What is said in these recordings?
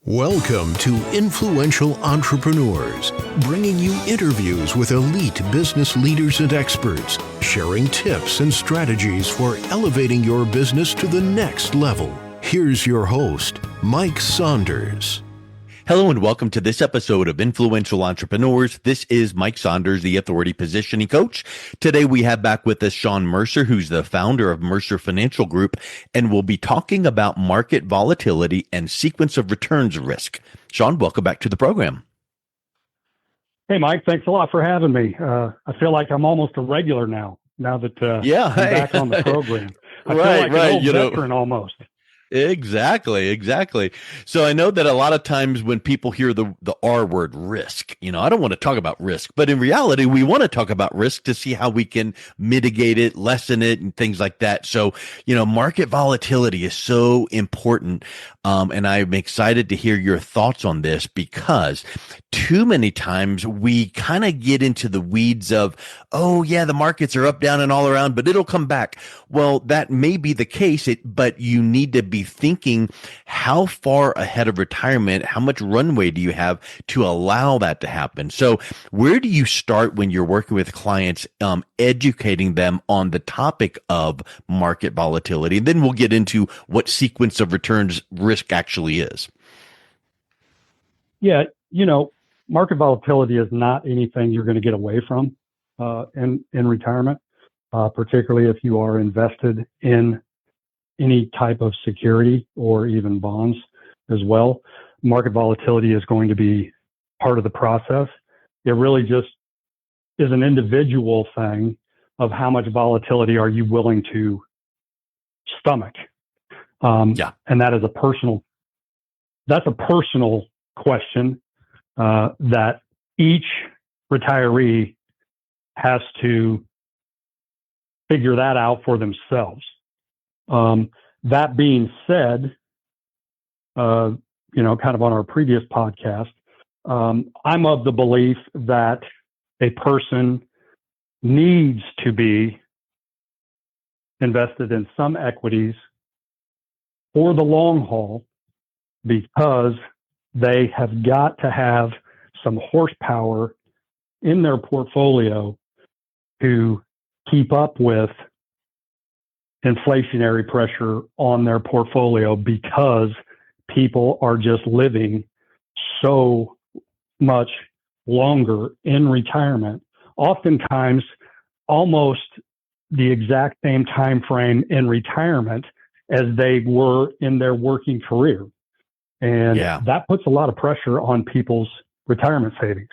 Welcome to Influential Entrepreneurs, bringing you interviews with elite business leaders and experts, sharing tips and strategies for elevating your business to the next level. Here's your host, Mike Saunders. Hello and welcome to this episode of Influential Entrepreneurs. This is Mike Saunders, the Authority Positioning Coach. Today we have back with us Shawn Mercer, who's the founder of Mercer Financial Group, and we'll be talking about market volatility and sequence of returns risk. Shawn, welcome back to the program. Hey, Mike, thanks a lot for having me. I feel like I'm almost a regular now that I'm back on the program. I feel like an old veteran almost. Exactly. So I know that a lot of times when people hear the R word, risk, I don't want to talk about risk, but in reality, we want to talk about risk to see how we can mitigate it, lessen it, and things like that. So, market volatility is so important. And I'm excited to hear your thoughts on this because too many times we kind of get into the weeds of, oh yeah, the markets are up, down, and all around, but it'll come back. Well, that may be the case, but you need to be thinking how far ahead of retirement, how much runway do you have to allow that to happen? So where do you start when you're working with clients, educating them on the topic of market volatility? And then we'll get into what sequence of returns risk actually is. Yeah, market volatility is not anything you're going to get away from in retirement, particularly if you are invested in any type of security or even bonds as well. Market volatility is going to be part of the process. It really just is an individual thing of how much volatility are you willing to stomach. And that is a personal question that each retiree has to figure that out for themselves. That being said, kind of on our previous podcast, I'm of the belief that a person needs to be invested in some equities for the long haul because they have got to have some horsepower in their portfolio to keep up with inflationary pressure on their portfolio because people are just living so much longer in retirement, oftentimes almost the exact same time frame in retirement as they were in their working career. And that puts a lot of pressure on people's retirement savings.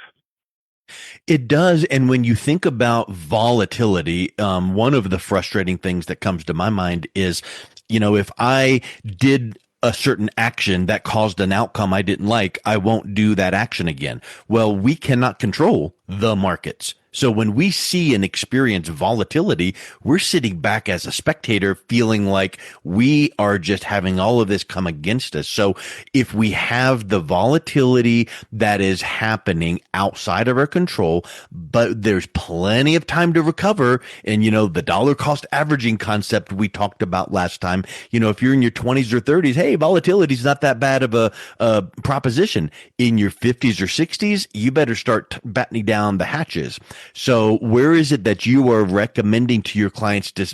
It does. And when you think about volatility, one of the frustrating things that comes to my mind is, if I did a certain action that caused an outcome I didn't like, I won't do that action again. Well, we cannot control the markets. So when we see and experience volatility, we're sitting back as a spectator feeling like we are just having all of this come against us. So if we have the volatility that is happening outside of our control, but there's plenty of time to recover, and the dollar cost averaging concept we talked about last time, if you're in your 20s or 30s, hey, volatility is not that bad of a proposition. In your 50s or 60s, you better start battening down the hatches. So where is it that you are recommending to your clients to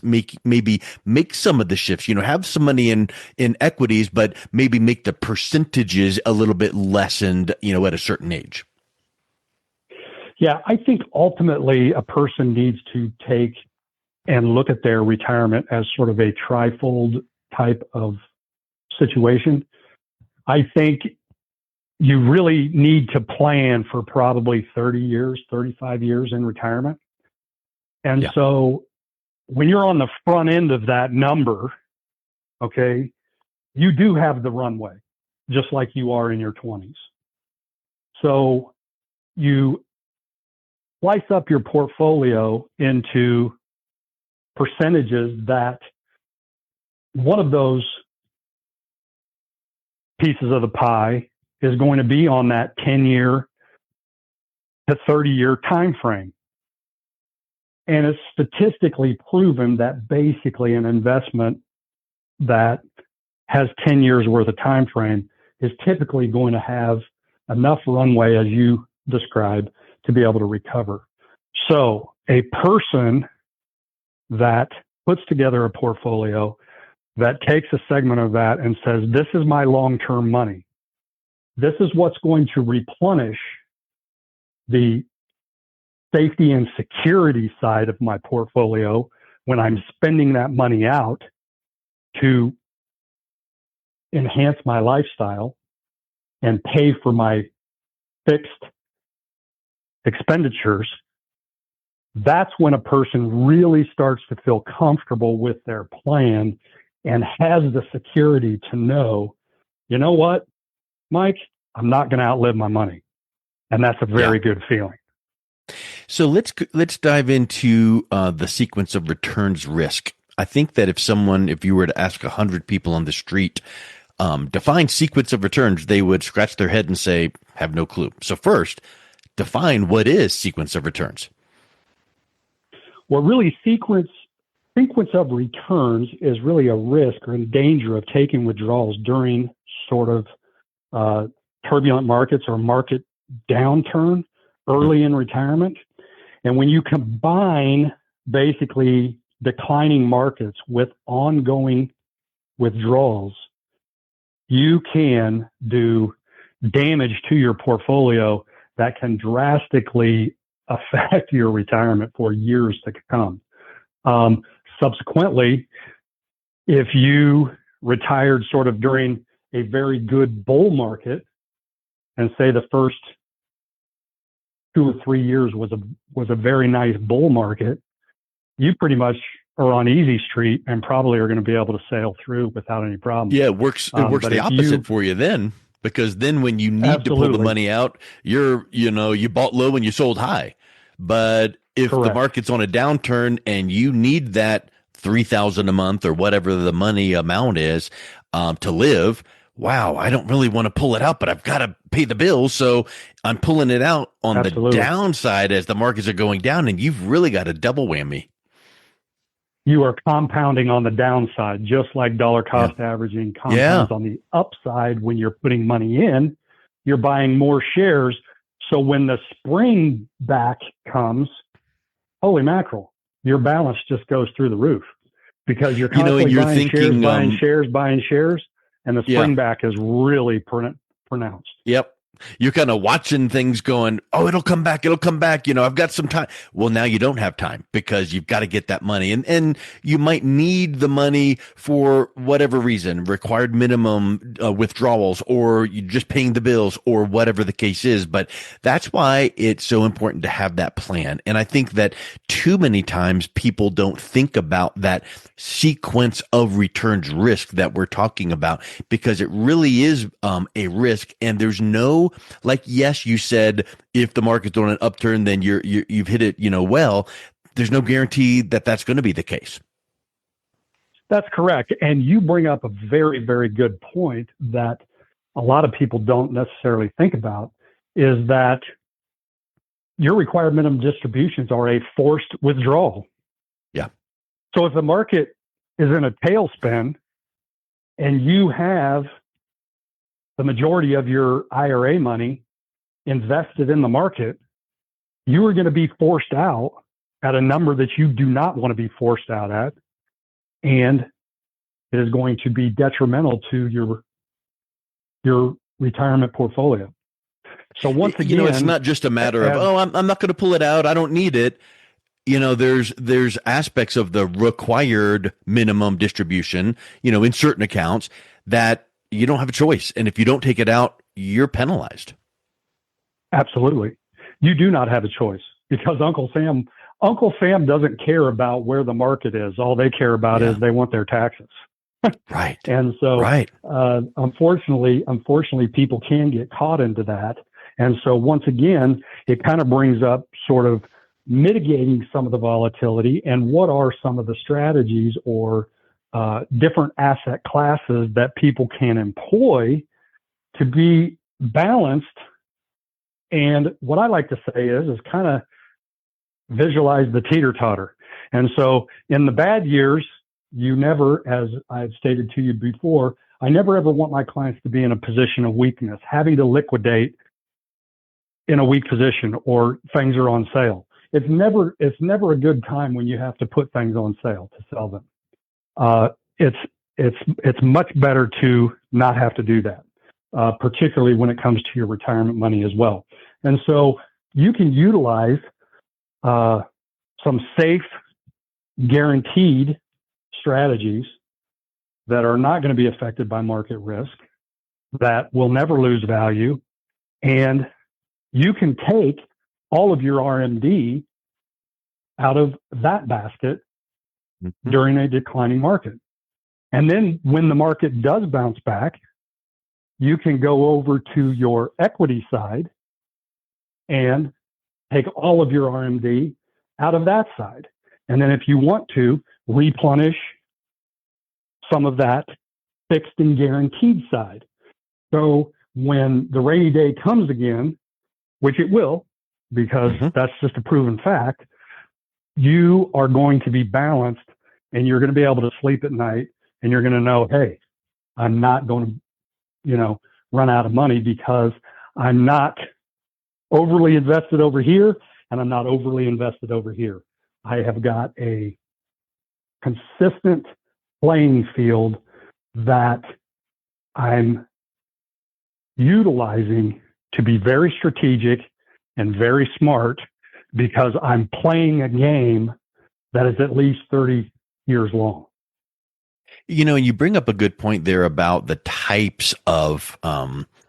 maybe make some of the shifts, have some money in equities, but maybe make the percentages a little bit lessened, at a certain age? Yeah, I think ultimately a person needs to take and look at their retirement as sort of a trifold type of situation. I think you really need to plan for probably 30 years, 35 years in retirement. And so when you're on the front end of that number, okay, you do have the runway, just like you are in your 20s. So you slice up your portfolio into percentages that one of those pieces of the pie is going to be on that 10-year to 30-year time frame. And it's statistically proven that basically an investment that has 10 years worth of time frame is typically going to have enough runway, as you described, to be able to recover. So a person that puts together a portfolio that takes a segment of that and says, this is my long-term money. This is what's going to replenish the safety and security side of my portfolio when I'm spending that money out to enhance my lifestyle and pay for my fixed expenditures. That's when a person really starts to feel comfortable with their plan and has the security to know, you know what, Mike, I'm not going to outlive my money. And that's a very good feeling. So let's dive into the sequence of returns risk. I think that if you were to ask 100 people on the street, define sequence of returns, they would scratch their head and say, have no clue. So first, define what is sequence of returns. Well, really, sequence of returns is really a risk or in danger of taking withdrawals during sort of turbulent markets or market downturn early in retirement. And when you combine basically declining markets with ongoing withdrawals, you can do damage to your portfolio that can drastically affect your retirement for years to come. Subsequently, if you retired sort of during a very good bull market, and say the first 2 or 3 years was a very nice bull market, you pretty much are on easy street and probably are going to be able to sail through without any problem. Yeah, it works the opposite for you then, because then when you need to pull the money out, you bought low and you sold high. But if the market's on a downturn and you need that $3,000 a month or whatever the money amount is to live, wow, I don't really want to pull it out, but I've got to pay the bills. So I'm pulling it out on the downside as the markets are going down, and you've really got a double whammy. You are compounding on the downside, just like dollar cost averaging compounds on the upside. When you're putting money in, you're buying more shares. So when the spring back comes, holy mackerel, your balance just goes through the roof because you're constantly buying shares, and the spring back is really pronounced. Yep. You're kind of watching things going, oh, it'll come back. I've got some time. Well, now you don't have time because you've got to get that money. And you might need the money for whatever reason, required minimum withdrawals, or you just paying the bills or whatever the case is. But that's why it's so important to have that plan. And I think that too many times people don't think about that sequence of returns risk that we're talking about, because it really is a risk, and there's no, like, yes, you said if the market's on an upturn, then you've hit it, well, there's no guarantee that that's going to be the case. That's correct. And you bring up a very, very good point that a lot of people don't necessarily think about, is that your required minimum distributions are a forced withdrawal. Yeah. So if the market is in a tailspin and you have the majority of your IRA money invested in the market, you are going to be forced out at a number that you do not want to be forced out at. And it is going to be detrimental to your retirement portfolio. So once again, it's not just a matter of, I'm not going to pull it out, I don't need it. There's aspects of the required minimum distribution, in certain accounts that you don't have a choice. And if you don't take it out, you're penalized. Absolutely. You do not have a choice, because Uncle Sam doesn't care about where the market is. All they care about is they want their taxes. Right. And so, unfortunately, people can get caught into that. And so once again, it kind of brings up sort of mitigating some of the volatility and what are some of the strategies or different asset classes that people can employ to be balanced. And what I like to say is kind of visualize the teeter-totter. And so in the bad years, you never, as I've stated to you before, I never ever want my clients to be in a position of weakness, having to liquidate in a weak position or things are on sale. It's never a good time when you have to put things on sale to sell them. It's much better to not have to do that, particularly when it comes to your retirement money as well. And so you can utilize some safe, guaranteed strategies that are not going to be affected by market risk, that will never lose value, and you can take all of your RMD out of that basket during a declining market. And then when the market does bounce back, you can go over to your equity side and take all of your RMD out of that side. And then if you want to, replenish some of that fixed and guaranteed side. So when the rainy day comes again, which it will, because that's just a proven fact, you are going to be balanced and you're going to be able to sleep at night and you're going to know, hey, I'm not going to, run out of money because I'm not overly invested over here and I'm not overly invested over here. I have got a consistent playing field that I'm utilizing to be very strategic and very smart because I'm playing a game that is at least 30 years long. And you bring up a good point there about the types of,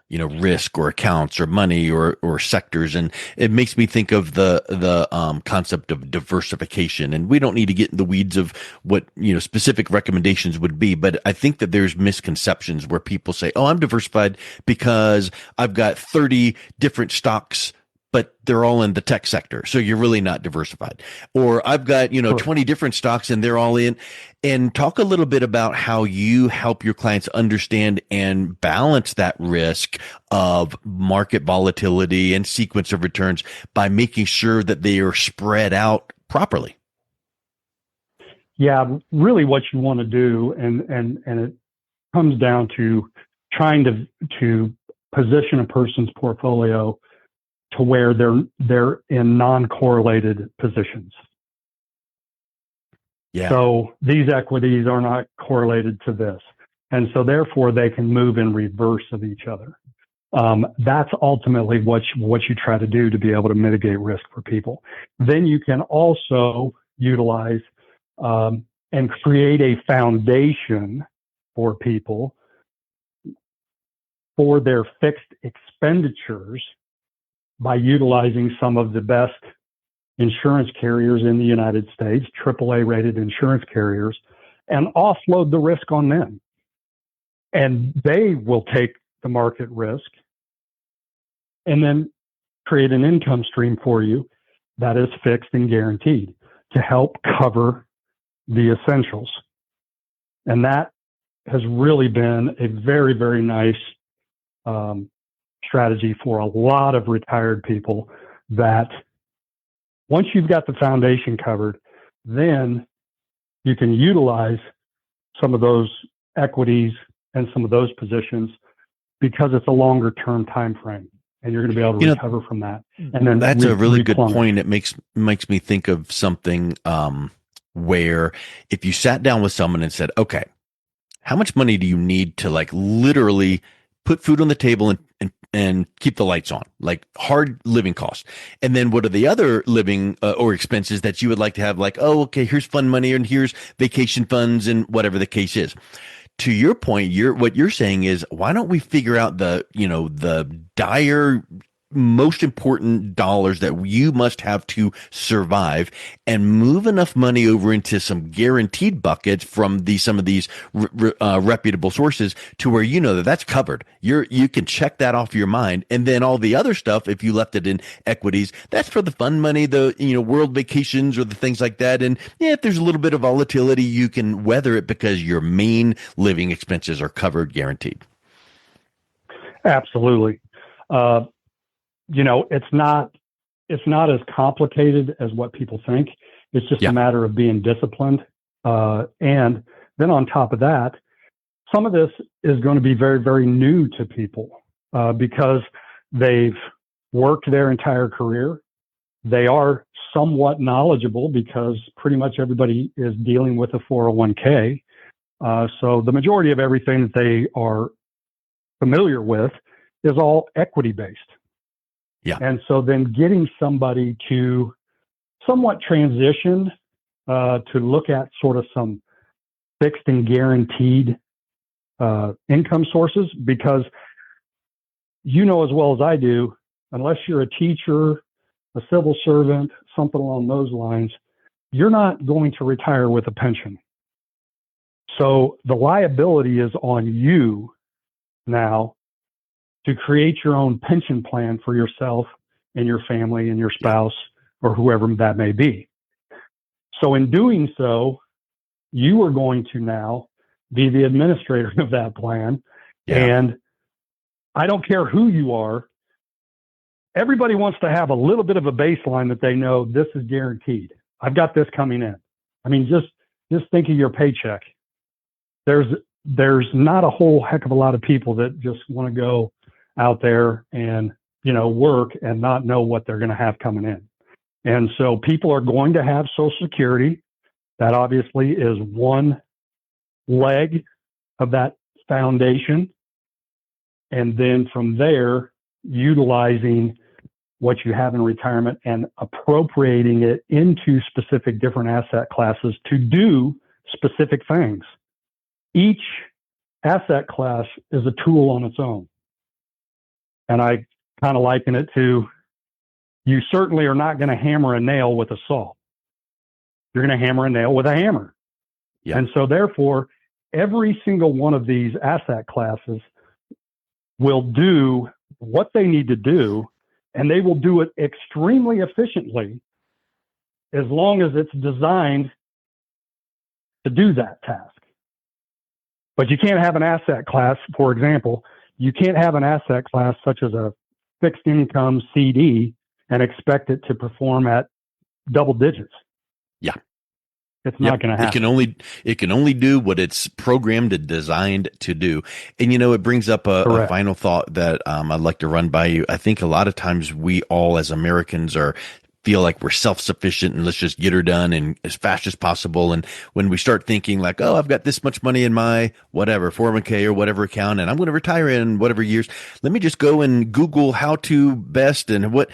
risk or accounts or money or sectors. And it makes me think of the concept of diversification. And we don't need to get in the weeds of what, specific recommendations would be. But I think that there's misconceptions where people say, oh, I'm diversified because I've got 30 different stocks, but they're all in the tech sector. So you're really not diversified. Or I've got, 20 different stocks and they're all in. And talk a little bit about how you help your clients understand and balance that risk of market volatility and sequence of returns by making sure that they are spread out properly. Yeah, really what you want to do, and it comes down to trying to position a person's portfolio to where they're in non-correlated positions. Yeah. So these equities are not correlated to this. And so therefore they can move in reverse of each other. That's ultimately what you try to do to be able to mitigate risk for people. Then you can also utilize and create a foundation for people for their fixed expenditures by utilizing some of the best insurance carriers in the United States, AAA rated insurance carriers, and offload the risk on them. And they will take the market risk and then create an income stream for you that is fixed and guaranteed to help cover the essentials. And that has really been a very, very nice strategy for a lot of retired people, that once you've got the foundation covered, then you can utilize some of those equities and some of those positions because it's a longer term time frame and you're going to be able to recover from that. And then that's a really good point. It makes me think of something where if you sat down with someone and said, okay, how much money do you need to literally put food on the table and keep the lights on, like hard living costs? And then what are the other living or expenses that you would like to have? Like, oh, okay, here's fund money and here's vacation funds and whatever the case is. To your point, what you're saying is, why don't we figure out the dire most important dollars that you must have to survive and move enough money over into some guaranteed buckets from some of these reputable sources to where that's covered. You can check that off your mind. And then all the other stuff, if you left it in equities, that's for the fun money, the world vacations or the things like that. And if there's a little bit of volatility, you can weather it because your main living expenses are covered, guaranteed. Absolutely. It's not as complicated as what people think. It's just a matter of being disciplined. And then on top of that, some of this is going to be very, very new to people because they've worked their entire career. They are somewhat knowledgeable because pretty much everybody is dealing with a 401k. So the majority of everything that they are familiar with is all equity based. Yeah. And so then getting somebody to somewhat transition to look at sort of some fixed and guaranteed income sources, because you know as well as I do, unless you're a teacher, a civil servant, something along those lines, you're not going to retire with a pension. So the liability is on you now to create your own pension plan for yourself and your family and your spouse or whoever that may be. So in doing so, you are going to now be the administrator of that plan. Yeah. And I don't care who you are. Everybody wants to have a little bit of a baseline that they know this is guaranteed. I've got this coming in. I mean, just think of your paycheck. There's not a whole heck of a lot of people that just want to go out there and, work and not know what they're going to have coming in. And so people are going to have Social Security. That obviously is one leg of that foundation. And then from there, utilizing what you have in retirement and appropriating it into specific different asset classes to do specific things. Each asset class is a tool on its own. And I kind of liken it to, you certainly are not going to hammer a nail with a saw. You're going to hammer a nail with a hammer. Yeah. And so therefore, every single one of these asset classes will do what they need to do, and they will do it extremely efficiently as long as it's designed to do that task. But you can't have an asset class, for example, you can't have an asset class such as a fixed income CD and expect it to perform at double digits. Yeah. It's not going to happen. It can only do what it's programmed and designed to do. And it brings up a final thought that I'd like to run by you. I think a lot of times we all as Americans feel like we're self-sufficient and let's just get her done and as fast as possible. And when we start thinking like, oh, I've got this much money in my whatever 401k or whatever account, and I'm going to retire in whatever years, let me just go and Google how to best and what.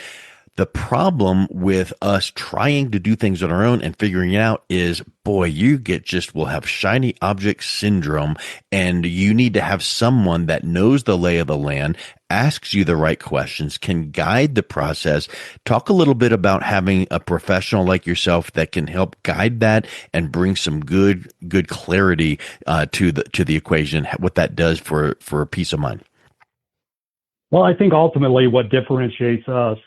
The problem with us trying to do things on our own and figuring it out is, boy, we'll have shiny object syndrome, and you need to have someone that knows the lay of the land, asks you the right questions, can guide the process. Talk a little bit about having a professional like yourself that can help guide that and bring some good clarity to the equation, what that does for peace of mind. Well, I think ultimately what differentiates us,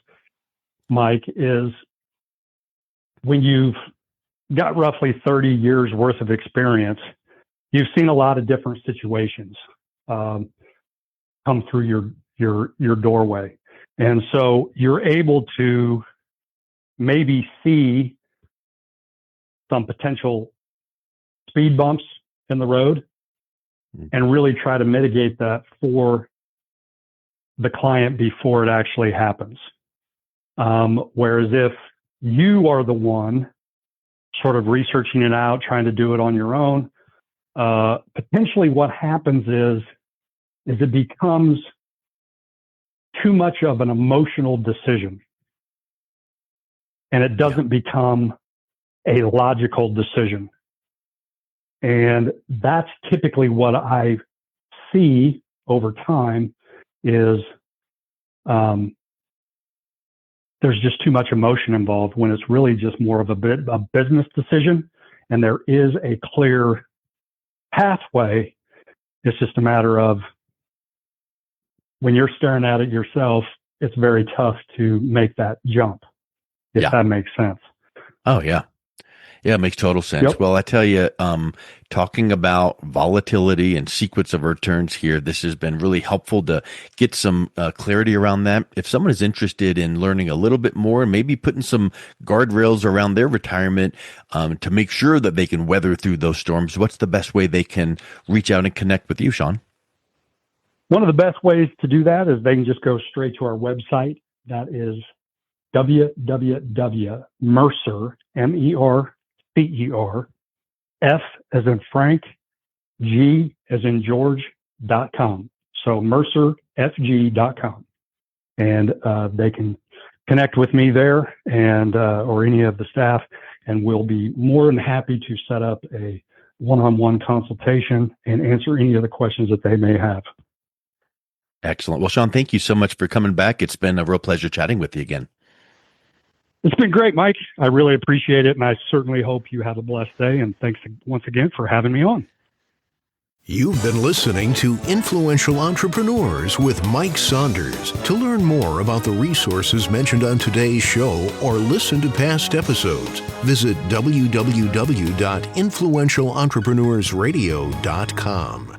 Mike, is when you've got roughly 30 years worth of experience, you've seen a lot of different situations come through your doorway. And so you're able to maybe see some potential speed bumps in the road and really try to mitigate that for the client before it actually happens. Whereas if you are the one sort of researching it out, trying to do it on your own, potentially what happens is it becomes too much of an emotional decision. And it doesn't become a logical decision. And that's typically what I see over time is there's just too much emotion involved when it's really just more of a business decision, and there is a clear pathway. It's just a matter of when you're staring at it yourself, it's very tough to make that jump, if that makes sense. Oh, yeah. Yeah, it makes total sense. Yep. Well, I tell you, talking about volatility and sequence of returns here, this has been really helpful to get some clarity around that. If someone is interested in learning a little bit more and maybe putting some guardrails around their retirement to make sure that they can weather through those storms, what's the best way they can reach out and connect with you, Shawn? One of the best ways to do that is they can just go straight to our website. That is www.mercer, MERCER, F as in Frank, G as in George.com. So mercerfg.com. And they can connect with me there and or any of the staff, and we'll be more than happy to set up a one-on-one consultation and answer any of the questions that they may have. Excellent. Well, Shawn, thank you so much for coming back. It's been a real pleasure chatting with you again. It's been great, Mike. I really appreciate it, and I certainly hope you have a blessed day, and thanks once again for having me on. You've been listening to Influential Entrepreneurs with Mike Saunders. To learn more about the resources mentioned on today's show or listen to past episodes, visit www.influentialentrepreneursradio.com.